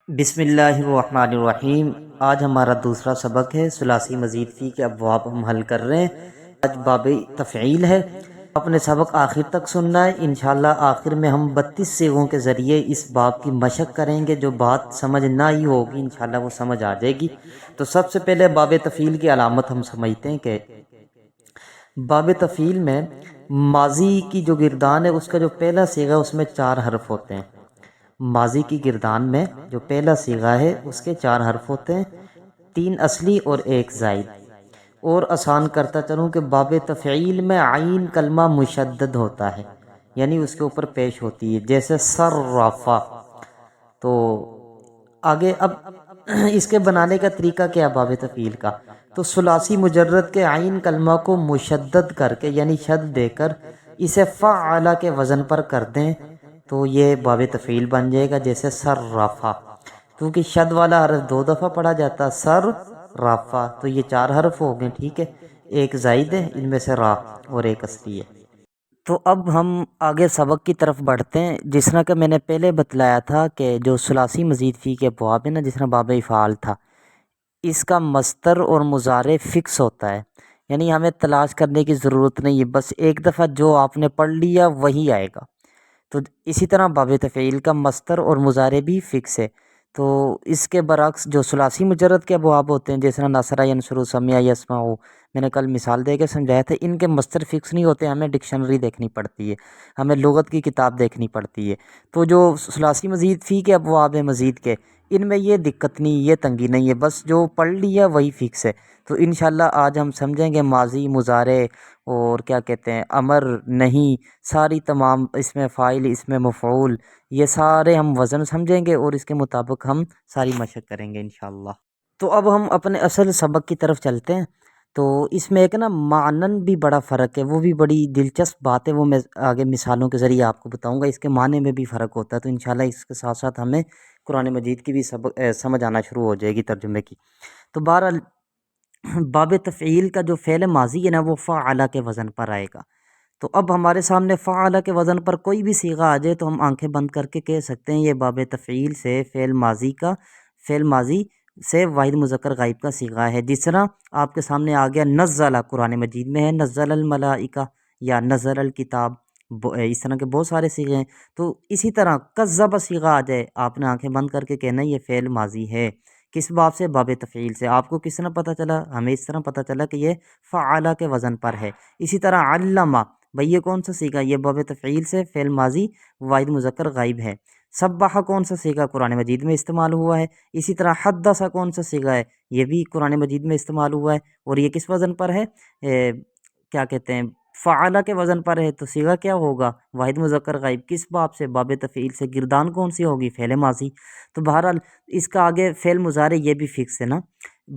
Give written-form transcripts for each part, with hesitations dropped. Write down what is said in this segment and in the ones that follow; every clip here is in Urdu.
بسم اللہ الرحمن الرحیم۔ آج ہمارا دوسرا سبق ہے ثلاثی مزید فی کے ابواب ہم حل کر رہے ہیں۔ آج باب تفعیل ہے۔ آپ نے سبق آخر تک سننا ہے۔ انشاءاللہ آخر میں ہم 32 صیغوں کے ذریعے اس باب کی مشق کریں گے۔ جو بات سمجھ نہ آئی ہوگی انشاءاللہ وہ سمجھ آ جائے گی۔ تو سب سے پہلے باب تفعیل کی علامت ہم سمجھتے ہیں کہ باب تفعیل میں ماضی کی جو گردان ہے اس کا جو پہلا صیغہ ہے اس میں 4 حرف ہوتے ہیں۔ ماضی کی گردان میں جو پہلا صیغہ ہے اس کے 4 حرف ہوتے ہیں، 3 اصلی اور 1 زائد۔ اور آسان کرتا چلوں کہ باب تفعیل میں عین کلمہ مشدد ہوتا ہے، یعنی اس کے اوپر پیش ہوتی ہے، جیسے صرفا۔ تو آگے اب اس کے بنانے کا طریقہ کیا باب تفعیل کا؟ تو ثلاثی مجرد کے عین کلمہ کو مشدد کر کے یعنی شد دے کر اسے فعل کے وزن پر کر دیں تو یہ باب تفعیل بن جائے گا، جیسے صرفا۔ کیونکہ شد والا حرف 2 دفعہ پڑھا جاتا ہے، صرفا، تو یہ 4 حرف ہو گئے، ٹھیک ہے، 1 زائد ہے، ان میں سے را اور 1 اصلی ہے۔ تو اب ہم آگے سبق کی طرف بڑھتے ہیں۔ جس طرح کہ میں نے پہلے بتلایا تھا کہ جو ثلاثی مزید فی کے ابواب ہے نا، جس طرح باب افعال تھا، اس کا مصدر اور مضارع فکس ہوتا ہے، یعنی ہمیں تلاش کرنے کی ضرورت نہیں ہے، بس ایک دفعہ جو آپ نے پڑھ لیا وہی آئے گا۔ تو اسی طرح باب تفعیل کا مصدر اور مضارع بھی فکس ہے۔ تو اس کے برعکس جو ثلاثی مجرد کے ابواب ہوتے ہیں، جیسے نصر ینصر سمع یسمع، میں نے کل مثال دے کے سمجھایا تھا، ان کے مصدر فکس نہیں ہوتے، ہمیں ڈکشنری دیکھنی پڑتی ہے، ہمیں لغت کی کتاب دیکھنی پڑتی ہے۔ تو جو ثلاثی مزید فی کے ابواب ہیں مزید کے، ان میں یہ دقت نہیں، یہ تنگی نہیں ہے، بس جو پڑھ لیا وہی فکس ہے۔ تو انشاءاللہ آج ہم سمجھیں گے ماضی، مضارع اور کیا کہتے ہیں امر، نہیں، ساری تمام، اس میں فاعل، اس میں مفعول، یہ سارے ہم وزن سمجھیں گے اور اس کے مطابق ہم ساری مشق کریں گے انشاءاللہ۔ تو اب ہم اپنے اصل سبق کی طرف چلتے ہیں۔ تو اس میں ایک نا معنن بھی بڑا فرق ہے، وہ بھی بڑی دلچسپ بات ہے، وہ میں آگے مثالوں کے ذریعے آپ کو بتاؤں گا۔ اس کے معنی میں بھی فرق ہوتا ہے، تو انشاءاللہ اس کے ساتھ ساتھ ہمیں قرآن مجید کی بھی سمجھ آنا شروع ہو جائے گی، ترجمے کی۔ تو بہرحال باب تفعیل کا جو فعل ماضی ہے نا وہ فعل کے وزن پر آئے گا۔ تو اب ہمارے سامنے فعل کے وزن پر کوئی بھی صیغہ آ جائے تو ہم آنکھیں بند کر کے کہہ سکتے ہیں یہ باب تفعیل سے فعل ماضی سے واحد مذکر غائب کا صیغہ ہے۔ جس طرح آپ کے سامنے آ گیا نزل، قرآن مجید میں ہے نزل الملائکہ یا نزل الکتاب، اس طرح کے بہت سارے صیغے ہیں۔ تو اسی طرح کذب صیغہ آ جائے، آپ نے آنکھیں بند کر کے کہنا یہ فعل ماضی ہے، کس باب سے؟ باب تفعیل سے۔ آپ کو کس طرح پتہ چلا؟ ہمیں اس طرح پتہ چلا کہ یہ فعل کے وزن پر ہے۔ اسی طرح علامہ، بھئی یہ کون سا صیغہ؟ یہ باب تفعیل سے فعل ماضی واحد مذکر غائب ہے۔ سبح کون سا صیغہ؟ قرآن مجید میں استعمال ہوا ہے۔ اسی طرح حدث کون سا صیغہ ہے؟ یہ بھی قرآن مجید میں استعمال ہوا ہے، اور یہ کس وزن پر ہے؟ کیا کہتے ہیں، فعل کے وزن پر ہے، تو صیغہ کیا ہوگا؟ واحد مذکر غائب۔ کس باب سے؟ باب تفعیل سے۔ گردان کون سی ہوگی؟ فعل ماضی۔ تو بہرحال اس کا آگے فعل مضارع یہ بھی فکس ہے نا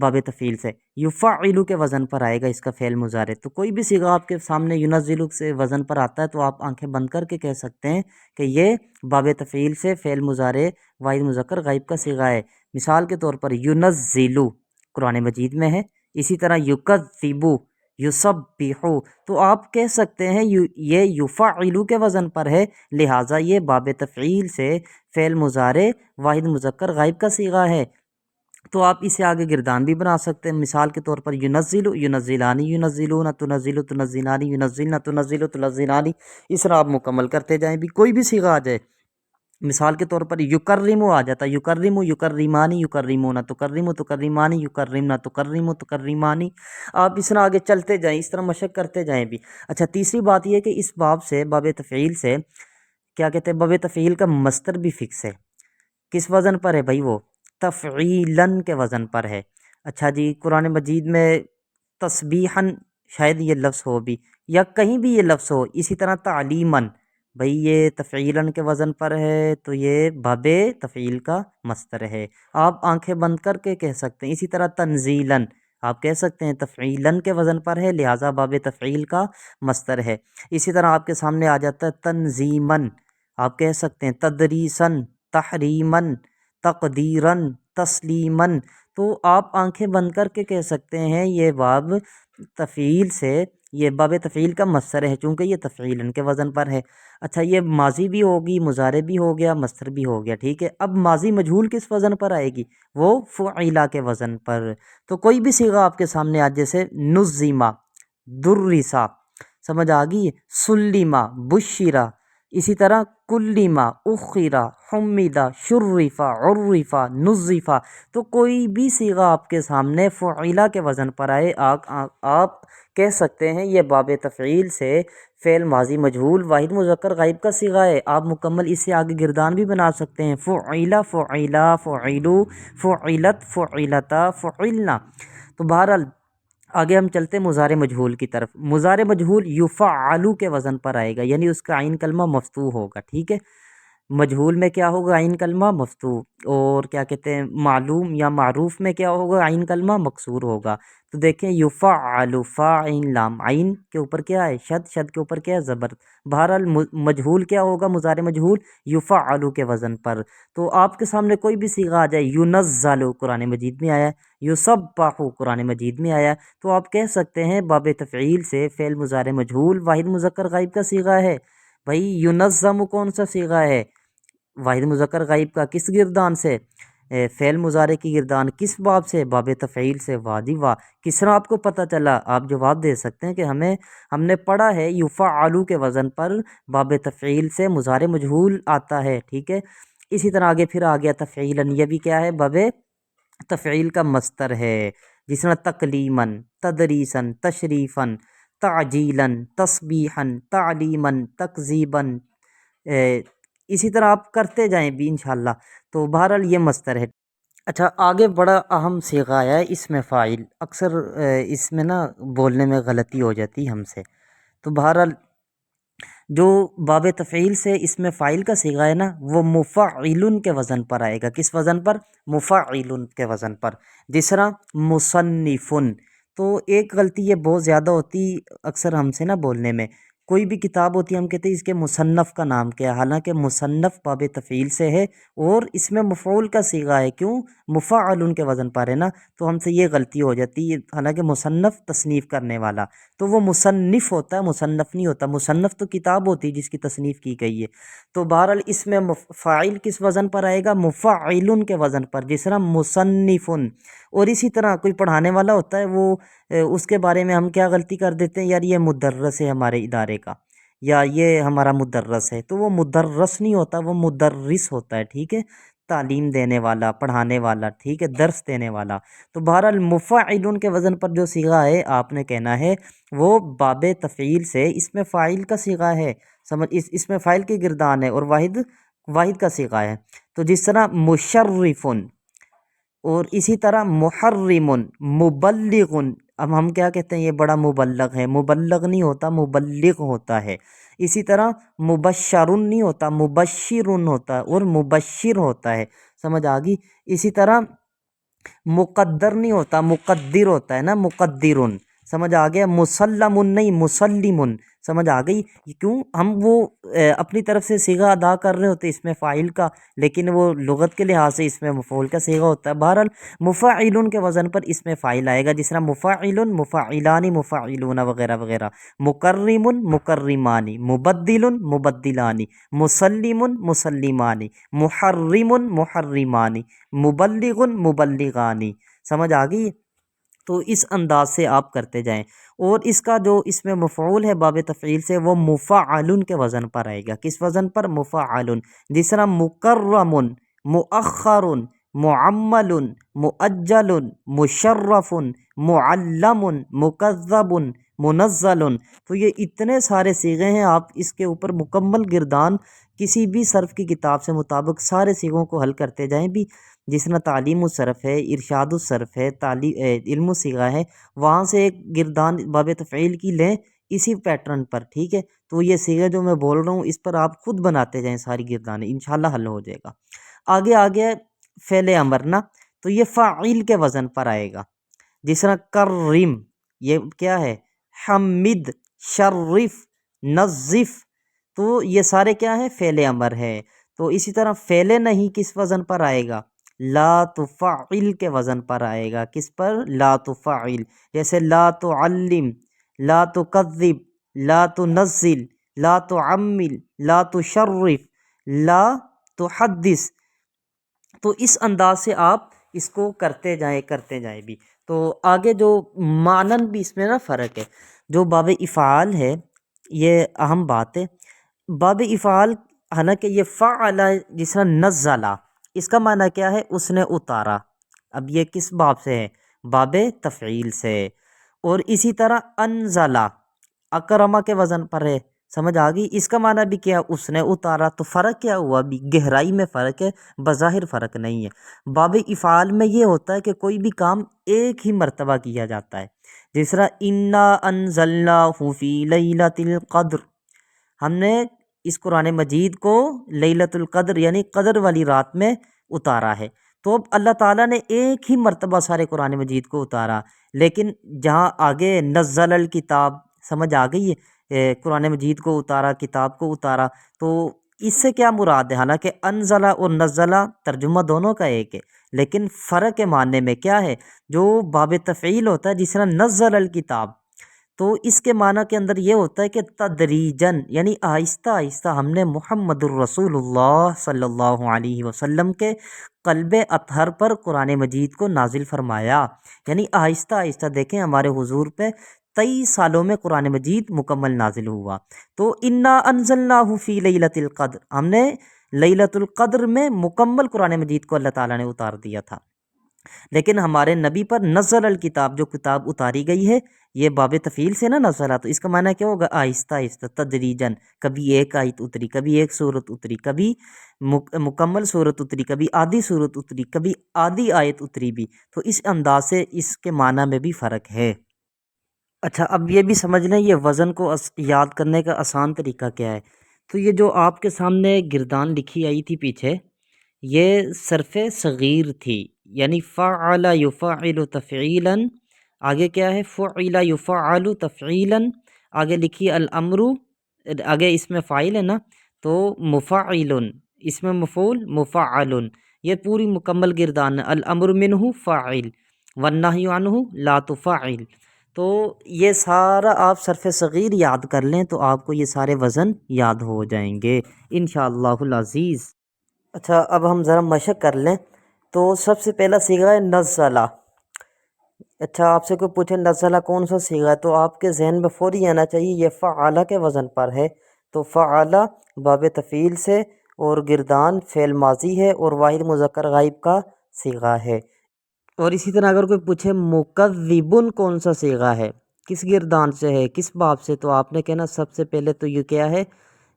باب تفعیل سے، یفعل کے وزن پر آئے گا اس کا فعل مضارع۔ تو کوئی بھی صیغہ آپ کے سامنے ینزل سے وزن پر آتا ہے تو آپ آنکھیں بند کر کے کہہ سکتے ہیں کہ یہ باب تفعیل سے فعل مضارع واحد مذکر غائب کا صیغہ ہے۔ مثال کے طور پر ینزل قرآن مجید میں ہے، اسی طرح یکذب، یسبح، تو آپ کہہ سکتے ہیں یہ یفعل کے وزن پر ہے، لہٰذا یہ باب تفعیل سے فعل مضارع واحد مذکر غائب کا صیغہ ہے۔ تو آپ اسے آگے گردان بھی بنا سکتے ہیں، مثال کے طور پر ینزل، ینزلانی، ینزلون، تنزل، تنزلانی، ینزلن، تنزل، تنزلانی، اس طرح آپ مکمل کرتے جائیں، بھی کوئی بھی صیغہ آ جائے۔ مثال کے طور پر یکرم آ جاتا ہے، یکرم، یکرمانی، یکرمون، تکرم، تکرمانی، یکرمن، تکرم، تکرمانی، آپ اس طرح آگے چلتے جائیں، اس طرح مشق کرتے جائیں بھی۔ اچھا، تیسری بات یہ کہ اس باب سے باب تفعیل سے کیا کہتے ہیں، باب تفعیل کا مصدر بھی فکس ہے۔ کس وزن پر ہے بھائی؟ وہ تفعیلاً کے وزن پر ہے۔ اچھا جی، قرآن مجید میں تسبیحاً شاید یہ لفظ ہو بھی، یا کہیں بھی یہ لفظ ہو، اسی طرح تعلیماً، بھئی یہ تفعیلاً کے وزن پر ہے تو یہ باب تفعیل کا مصدر ہے، آپ آنکھیں بند کر کے کہہ سکتے ہیں۔ اسی طرح تنزیلاً آپ کہہ سکتے ہیں تفعیلاً کے وزن پر ہے، لہٰذا باب تفعیل کا مصدر ہے۔ اسی طرح آپ کے سامنے آ جاتا ہے تنظیماً، آپ کہہ سکتے ہیں تدریساً، تحریماً، تقدیراً، تسلیماً، تو آپ آنکھیں بند کر کے کہہ سکتے ہیں یہ باب تفعیل سے یہ باب تفعیل کا مصدر ہے چونکہ یہ تفعیلاً کے وزن پر ہے۔ اچھا یہ ماضی بھی ہوگی، مضارع بھی ہو گیا، مصدر بھی ہو گیا، ٹھیک ہے۔ اب ماضی مجہول کس وزن پر آئے گی؟ وہ فعیلا کے وزن پر۔ تو کوئی بھی صیغہ آپ کے سامنے آج، جیسے نظیمہ، درسا، سمجھ آ گئی؟ سلیمہ، بشیرہ، اسی طرح کلیمہ، اخیرہ، حمیدہ، شرفہ، عرفہ، نظیفہ۔ تو کوئی بھی صیغہ آپ کے سامنے فعیلا کے وزن پر آئے، آپ کہہ سکتے ہیں یہ باب تفعیل سے فعل ماضی مجہول واحد مذکر غائب کا صیغہ ہے۔ آپ مکمل اس سے آگے گردان بھی بنا سکتے ہیں، فعیلا، فعیلا، فعیلو، فعیلت، فعیلتا، فعلنا۔ تو بہرحال آگے ہم چلتے ہیں مضارع مجہول کی طرف۔ مضارع مجہول یفعلو کے وزن پر آئے گا، یعنی اس کا عین کلمہ مفتوح ہوگا، ٹھیک ہے۔ مجہول میں کیا ہوگا؟ عین کلمہ مفتوح، اور کیا کہتے ہیں معلوم یا معروف میں کیا ہوگا؟ عین کلمہ مکسور ہوگا۔ تو دیکھیں یفعل، فاعل لام، عین کے اوپر کیا ہے؟ شد، شد کے اوپر کیا ہے؟ زبر۔ بہرحال مجہول کیا ہوگا؟ مضارع مجہول یفعل کے وزن پر۔ تو آپ کے سامنے کوئی بھی صیغہ آ جائے، ینزل قرآن مجید میں آیا ہے، یسبح قرآن مجید میں آیا ہے، تو آپ کہہ سکتے ہیں باب تفعیل سے فعل مضارع مجہول واحد مذکر غائب کا صیغہ ہے۔ بھائی ینظم کون سا صیغہ ہے؟ واحد مذکر غائب کا، کس گردان سے؟ فعل مضارع کی گردان، کس باب سے؟ باب تفعیل سے۔ واہ جی واہ، کس طرح آپ کو پتہ چلا؟ آپ جواب دے سکتے ہیں کہ ہم نے پڑھا ہے یفعلو کے وزن پر باب تفعیل سے مضارع مجہول آتا ہے، ٹھیک ہے۔ اسی طرح آگے پھر آ گیا تفعیلاً، یہ بھی کیا ہے؟ باب تفعیل کا مصدر ہے، جس طرح تکلیماً، تدریساً، تشریفاً، تعجیلاً، تسبیحاً، تعلیماً، تکذیباً، اسی طرح آپ کرتے جائیں بھی انشاءاللہ۔ تو بہرحال یہ مصدر ہے۔ اچھا آگے بڑا اہم صیغہ آیا ہے اسم فاعل، اکثر اس میں نا بولنے میں غلطی ہو جاتی ہم سے۔ تو بہرحال جو باب تفعیل سے اسم فاعل کا صیغہ ہے نا، وہ مفعل کے وزن پر آئے گا۔ کس وزن پر؟ مفعل کے وزن پر۔ جس طرح مصنف۔ تو ایک غلطی یہ بہت زیادہ ہوتی اکثر ہم سے نا بولنے میں، کوئی بھی کتاب ہوتی ہے ہم کہتے ہیں اس کے مصنف کا نام کیا ہے، حالانکہ مصنف باب تفعیل سے ہے اور اس میں مفعول کا صیغہ ہے، کیوں؟ مفعل کے وزن پر ہے نا، تو ہم سے یہ غلطی ہو جاتی ہے، حالانکہ مصنف تصنیف کرنے والا، تو وہ مصنف ہوتا ہے، مصنف نہیں ہوتا۔ مصنف تو کتاب ہوتی ہے جس کی تصنیف کی گئی ہے۔ تو بہرحال اس میں فاعل کس وزن پر آئے گا؟ مفعل کے وزن پر، جس طرح مصنف۔ اور اسی طرح کوئی پڑھانے والا ہوتا ہے، وہ اس کے بارے میں ہم کیا غلطی کر دیتے ہیں، یار یہ مدرس ہے ہمارے ادارے کا، یا یہ ہمارا مدرس ہے، تو وہ مدرس نہیں ہوتا، وہ مدرس ہوتا ہے، ٹھیک ہے، تعلیم دینے والا، پڑھانے والا، ٹھیک ہے، درس دینے والا۔ تو بہرحال مفعل کے وزن پر جو صیغہ ہے آپ نے کہنا ہے وہ باب تفعیل سے اس میں فاعل کا صیغہ ہے، سمجھ، اس میں فاعل کی گردان ہے اور واحد کا صیغہ ہے۔ تو جس طرح مشرف، اور اسی طرح محرم، مبلغ۔ اب ہم کیا کہتے ہیں؟ یہ بڑا مبلغ ہے، مبلغ نہیں ہوتا، مبلغ ہوتا ہے۔ اسی طرح مبشر نہیں ہوتا، مبشر ہوتا ہے، اور مبشر ہوتا ہے، سمجھ آ گئی؟ اسی طرح مقدر نہیں ہوتا، مقدر ہوتا ہے نا، مقدر، سمجھ آ گیا؟ مسلم نہیں، مسلم، سمجھ آ گئی؟ کیوں؟ ہم وہ اپنی طرف سے صیغہ ادا کر رہے ہوتے اس میں فاعل کا، لیکن وہ لغت کے لحاظ سے اس میں مفعول کا صیغہ ہوتا ہے۔ بہرحال مفعل کے وزن پر اس میں فاعل آئے گا، جس طرح مفعل، مفعلان، مفعلون وغیرہ وغیرہ۔ مکرم، مکرمان، مبدل، مبدلان، مسلم، مسلمان، محرم، محرمان، مبلغ، مبلغان، سمجھ آ گئی؟ تو اس انداز سے آپ کرتے جائیں، اور اس کا جو اس میں مفعول ہے باب تفعیل سے وہ مفعل کے وزن پر آئے گا۔ کس وزن پر؟ مفعل۔ جس طرح مکرم، مؤخر، معمل، مؤجل، مشرف، معلم، مکذب، منزل۔ تو یہ اتنے سارے صیغے ہیں، آپ اس کے اوپر مکمل گردان کسی بھی صرف کی کتاب سے مطابق سارے صیغوں کو حل کرتے جائیں بھی، جس طرح تعلیم الصرف ہے، ارشاد الصرف ہے، علم الصیغہ ہے، وہاں سے ایک گردان باب تفعیل کی لیں اسی پیٹرن پر، ٹھیک ہے۔ تو یہ صیغے جو میں بول رہا ہوں اس پر آپ خود بناتے جائیں ساری گردانیں، انشاءاللہ حل ہو جائے گا۔ آگے فعل امر نا، تو یہ فاعل کے وزن پر آئے گا، جس طرح کرم، یہ کیا ہے؟ حمد، شرف، نظف۔ تو یہ سارے کیا ہیں؟ فعل امر ہے۔ تو اسی طرح فعل نہیں کس وزن پر آئے گا؟ لا تفعل کے وزن پر آئے گا۔ کس پر؟ لا تفعل۔ جیسے لا تعلم، لا تکذب، لا تنزل، لا تعمل، لا تشرف، لا تحدث۔ تو اس انداز سے آپ اس کو کرتے جائیں بھی۔ تو آگے جو معنن بھی اس میں نا فرق ہے۔ جو باب افعال ہے یہ اہم بات ہے۔ باب افعال حالانکہ یہ فعل جس طرح نزلہ، اس کا معنی کیا ہے؟ اس نے اتارا۔ اب یہ کس باب سے ہے؟ باب تفعیل سے۔ اور اسی طرح انزلہ اکرمہ کے وزن پر ہے، سمجھ آ گئی؟ اس کا معنی بھی کیا؟ اس نے اتارا۔ تو فرق کیا ہوا؟ بھی گہرائی میں فرق ہے، بظاہر فرق نہیں ہے۔ باب افعال میں یہ ہوتا ہے کہ کوئی بھی کام ایک ہی مرتبہ کیا جاتا ہے، جس طرح انا انزلناہ فی لیلۃ القدر، ہم نے اس قرآن مجید کو لیلۃ القدر یعنی قدر والی رات میں اتارا ہے۔ تو اب اللہ تعالیٰ نے ایک ہی مرتبہ سارے قرآن مجید کو اتارا، لیکن جہاں آگے نزل الکتاب، سمجھ آ گئی ہے؟ قرآن مجید کو اتارا، کتاب کو اتارا، تو اس سے کیا مراد ہے؟ حالانکہ انزلہ اور نزلہ ترجمہ دونوں کا ایک ہے، لیکن فرق معنی میں کیا ہے؟ جو باب تفعیل ہوتا ہے جس طرح نزل الکتاب، تو اس کے معنی کے اندر یہ ہوتا ہے کہ تدریجن یعنی آہستہ آہستہ ہم نے محمد الرسول اللہ صلی اللہ علیہ وسلم کے قلب اطہر پر قرآن مجید کو نازل فرمایا، یعنی آہستہ آہستہ۔ دیکھیں ہمارے حضور پہ 23 سالوں میں قرآن مجید مکمل نازل ہوا۔ تو انا انزلناہ فی لیلۃ القدر، ہم نے لیلۃ القدر میں مکمل قرآن مجید کو اللہ تعالیٰ نے اتار دیا تھا۔ لیکن ہمارے نبی پر نزل الکتاب، جو کتاب اتاری گئی ہے، یہ باب تفعیل سے نا نزلہ، تو اس کا معنی کیا ہوگا؟ آہستہ آہستہ، تدریجن۔ کبھی ایک آیت اتری، کبھی ایک سورت اتری، کبھی مکمل سورت اتری، کبھی آدھی سورت اتری، کبھی آدھی آیت اتری بھی۔ تو اس انداز سے اس کے معنی میں بھی فرق ہے۔ اچھا، اب یہ بھی سمجھ لیں یہ وزن کو یاد کرنے کا آسان طریقہ کیا ہے۔ تو یہ جو آپ کے سامنے گردان لکھی آئی تھی پیچھے، یہ صرف صغیر تھی، یعنی فعل یفعل تفعیلا، آگے کیا ہے؟ فعل یفعل تفعیلا، آگے لکھی الامر، آگے اس میں فاعل ہے نا، تو مفعل، اس میں مفعول مفعل، یہ پوری مکمل گردان ہے۔ الامر منہ فاعل والنہی عنہ لا تفعل۔ تو یہ سارا آپ صرف صغیر یاد کر لیں تو آپ کو یہ سارے وزن یاد ہو جائیں گے انشاءاللہ العزیز۔ اچھا، اب ہم ذرا مشق کر لیں۔ تو سب سے پہلا صیغہ ہے نزلہ۔ اچھا، آپ سے کوئی پوچھے نزلہ کون سا صیغہ ہے، تو آپ کے ذہن میں فوری آنا چاہیے یہ فعل کے وزن پر ہے۔ تو فعل باب تفعیل سے، اور گردان فعل ماضی ہے، اور واحد مذکر غائب کا صیغہ ہے۔ اور اسی طرح اگر کوئی پوچھے مکذبن کون سا صیغہ ہے، کس گردان سے ہے، کس باب سے، تو آپ نے کہنا سب سے پہلے تو یہ کیا ہے؟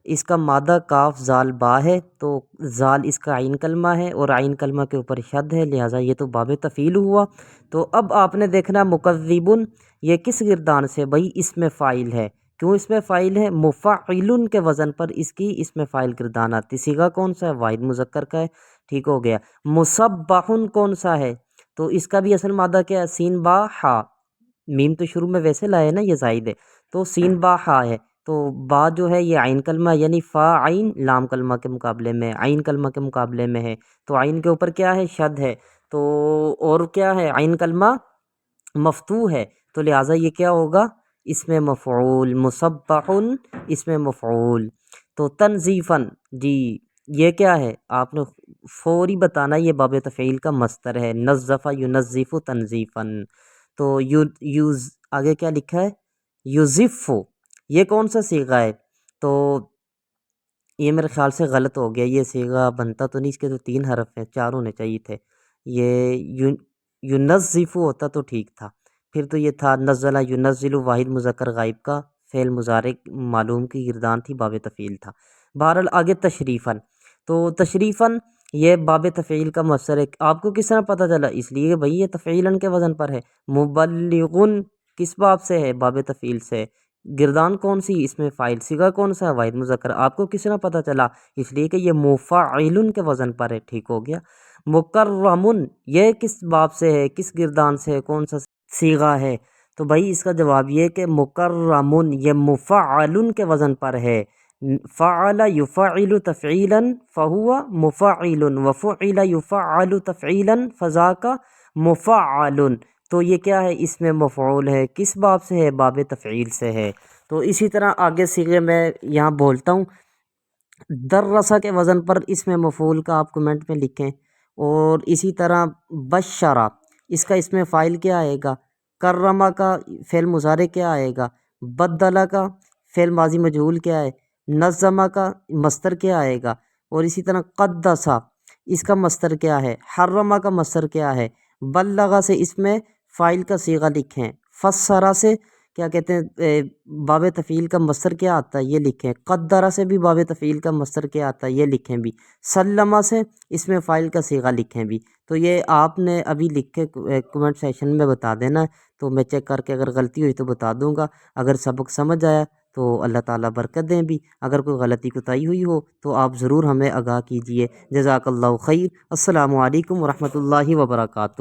اس کا مادہ کاف زال با ہے، تو زال اس کا عین کلمہ ہے، اور عین کلمہ کے اوپر شد ہے، لہٰذا یہ تو باب تفعیل ہوا۔ تو اب آپ نے دیکھنا مکذبن یہ کس گردان سے؟ بھائی اس میں فاعل ہے۔ کیوں اس میں فاعل ہے؟ مفعلن کے وزن پر اس کی اس میں فاعل گردان آتی۔ صیغہ کون سا ہے؟ واحد مذکر کا ہے، ٹھیک ہو گیا۔ مسبحن کون سا ہے؟ تو اس کا بھی اصل مادہ کیا ہے؟ سین با ہا، میم تو شروع میں ویسے لائے نا، یہ زائد ہے، تو سین با ہا ہے۔ تو با جو ہے یہ عین کلمہ یعنی فا عین لام کلمہ کے مقابلے میں، عین کلمہ کے مقابلے میں ہے، تو عین کے اوپر کیا ہے؟ شد ہے۔ تو اور کیا ہے؟ عین کلمہ مفتوح ہے، تو لہٰذا یہ کیا ہوگا؟ اس میں مفعول، مسبح اس میں مفعول۔ تو تنظیفاً، جی یہ کیا ہے؟ آپ نے فوری بتانا یہ باب تفعیل کا مصدر ہے، نظف ینظف تنظیفاً۔ تو یوز آگے کیا لکھا ہے؟ یوزف، یہ کون سا صیغہ ہے؟ تو یہ میرے خیال سے غلط ہو گیا، یہ صیغہ بنتا تو نہیں، اس کے تو 3 حرف ہیں، 4 ہونے چاہیے تھے۔ یہ ینظف ہوتا تو ٹھیک تھا، پھر تو یہ تھا نزلہ ینزل، واحد مذکر غائب کا فعل مضارع معلوم کی گردان تھی، باب تفعیل تھا۔ بہرحال آگے تشریفاً، تو تشریفاً یہ باب تفعیل کا مصدر ہے۔ آپ کو کس طرح پتہ چلا؟ اس لیے کہ بھئی یہ تفعیلاً کے وزن پر ہے۔ مبلغن کس باب سے ہے؟ باب تفعیل سے۔ گردان کون سی؟ اس میں فاعل۔ صیغہ کون سا ہے؟ واحد مذکر۔ آپ کو کس طرح پتہ چلا؟ اس لیے کہ یہ مفعل کے وزن پر ہے، ٹھیک ہو گیا۔ مکرمن یہ کس باب سے ہے؟ کس گردان سے ہے؟ کون سا صیغہ ہے؟ تو بھائی اس کا جواب یہ کہ مکرمن یہ مفعل کے وزن پر ہے۔ فعل یفعل تفعیلا فہو مفعل، وفعل یفعل تفعیلا فذاک مفعل۔ تو یہ کیا ہے، اس میں مفعول ہے، کس باب سے ہے، باب تفعیل سے ہے۔ تو اسی طرح آگے صیغے میں یہاں بولتا ہوں، درسہ کے وزن پر اس میں مفعول کا آپ کمنٹ میں لکھیں۔ اور اسی طرح بشرا، اس کا اس میں فاعل کیا آئے گا، کرما کا فعل مضارع کیا آئے گا، بدلہ کا فعل ماضی مجہول کیا ہے، نظمہ کا مصدر کیا آئے گا، اور اسی طرح قدسہ اس کا مصدر کیا ہے، حرمہ کا مصدر کیا ہے، بلغہ سے اس میں فاعل کا صیغہ لکھیں، فسرہ سے کیا کہتے ہیں باب تفعیل کا مصدر کیا آتا ہے یہ لکھیں، قدرہ سے بھی باب تفعیل کا مصدر کیا آتا ہے یہ لکھیں بھی، سلمہ سے اس میں فاعل کا صیغہ لکھیں بھی۔ تو یہ آپ نے ابھی لکھ کے کمنٹ سیشن میں بتا دینا ہے، تو میں چیک کر کے اگر غلطی ہوئی تو بتا دوں گا۔ اگر سبق سمجھ آیا تو اللہ تعالیٰ برکت دیں بھی، اگر کوئی غلطی کوتاہی ہوئی ہو تو آپ ضرور ہمیں آگاہ کیجیے۔ جزاک اللہ خیر۔ السلام علیکم ورحمۃ اللہ وبرکاتہ۔